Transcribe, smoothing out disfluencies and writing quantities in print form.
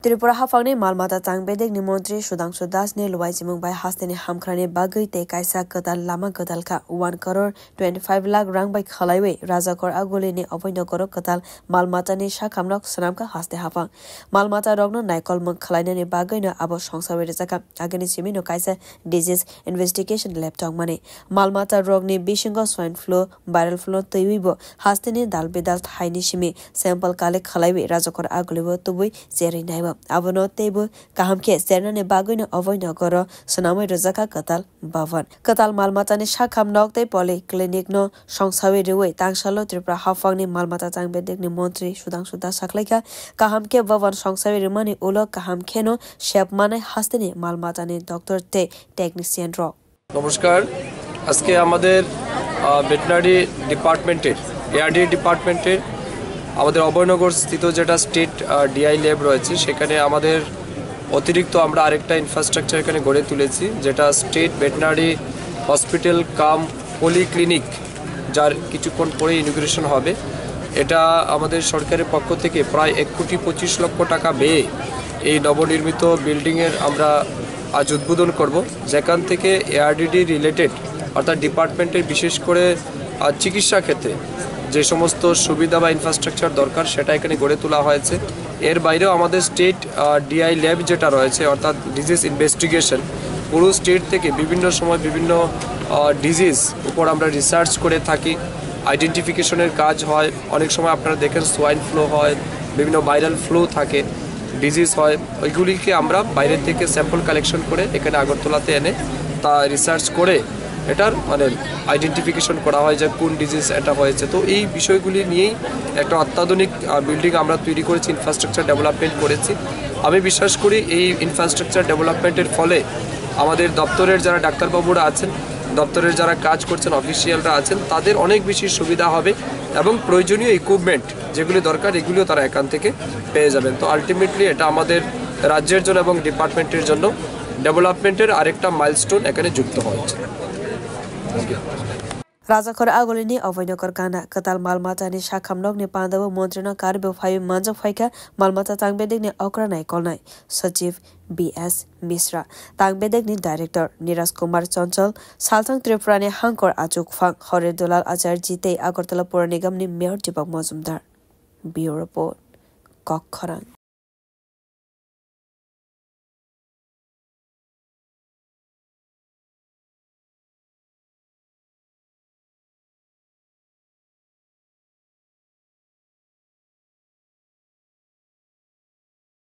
Tripura hapang malmata tang bedek ni montri Sudhangshu ni luwai chimung bai hasteni hamkhrani bagui te kaisa Kwtal lama Kwtal ka 1 crore 25 lakh rang bai khalwi Rajakhor aguli ni abhoynagar Kwtal malmata ni sakhamrok swnamka haste hapang malmata rokno naikol mung khlainani bagui no abo songsai rwkha agani simino kaisa disease investigation lab tongmani malmata rokni bisingo swine flu viral flu teibo hasteni dalbedal thaini simi sample kale khalwi Rajakhor aguli bo tubui jeri nai abono teibo kahamke sernane bagui abhoynagar swnamwi rwjakha Kwtal bhavan Kwtal malmata ni sakham nok tei polyclinic no songsai rwui tang salo Tripura hapang ni malmata tang bedek ni montri Sudhangshu sakhlaika kahamke bhavan songsai rwmani ulo kahamke no shep mane hasteni malmata ni doctor te technician ro নমস্কার আজকে আমাদের veterinary ডিপার্টমেন্টের ARD ডিপার্টমেন্টের আমাদের অভয়নগর স্থিত যেটা state DI lab রয়েছে সেখানে আমাদের অতিরিক্ত আমরা আরেকটা ইনফ্রাস্ট্রাকচার এখানে গড়ে তুলেছি যেটা স্টেট ভেটেরিনারি হসপিটাল কাম পলিক্লিনিক যার কিছুক্ষণ পরে ইনগ্রেশন হবে এটা আমাদের সরকারের পক্ষ থেকে প্রায় 1,25 লক্ষ টাকা ব্যয়ে এই নবনির্মিত বিল্ডিংয়ের আমরা আজ উদ্বোধন করব যেখান থেকে এআরডিডি রিলেটেড অর্থাৎ ডিপার্টমেন্টের বিশেষ করে চিকিৎসা ক্ষেত্রে যে সমস্ত সুবিধা বা ইনফ্রাস্ট্রাকচার দরকার সেটা এখানে গড়ে তোলা হয়েছে এর বাইরেও আমাদের স্টেট ডিআই ল্যাব যেটা রয়েছে অর্থাৎ ডিজিজ ইনভেস্টিগেশন পুরো স্টেট থেকে বিভিন্ন সময় বিভিন্ন ডিজিজ উপর আমরা রিসার্চ করে থাকি আইডেন্টিফিকেশনের কাজ হয় অনেক সময় আপনারা দেখেন সোয়াইন ফ্লু হয় বিভিন্ন ভাইরাল ফ্লু থাকে ডিজিজ হয় ওইগুলিকে আমরা বাইরে থেকে স্যাম্পল কালেকশন করে এখানে আগরতলাতে এনে তা রিসার্চ করে এটার মানে আইডেন্টিফিকেশন করা হয় যে কোন ডিজিজ এটা হয়েছে তো এই বিষয়গুলি নিয়েই একটা অত্যাধুনিক বিল্ডিং আমরা তৈরি করেছি ইনফ্রাস্ট্রাকচার ডেভেলপমেন্ট করেছি আমি বিশ্বাস করি এই ইনফ্রাস্ট্রাকচার ডেভেলপমেন্টের ফলে আমাদের দপ্তরের যারা ডাক্তারবাবুরা আছেন দপ্তরের যারা কাজ করছেন অফিসিয়ালরা আছেন তাদের অনেক বেশি সুবিধা হবে এবং প্রয়োজনীয় ইকুইপমেন্ট যেগুলি দরকার এগুলিও তারা এখান থেকে পেয়ে যাবেন তো আলটিমেটলি এটা আমাদের রাজ্যের জন্য এবং ডিপার্টমেন্টের জন্য ডেভেলপমেন্টের আরেকটা মাইলস্টোন এখানে যুক্ত হচ্ছে Rajakhor aguli ni abhoynagar gana Kwtal malmata ni sakham nok ni panda montri no karwi phai manjak phaika malmata tang bedek ni okranai kolnai sachiv BS.mishra tang bedek ni director Neeraj Kumar Chanchal salthang Tripura ni hangkor achuk phang horer dolal acharji tei agartala pura nigam ni mayor Deepak Majumdar bureau report kokkhorang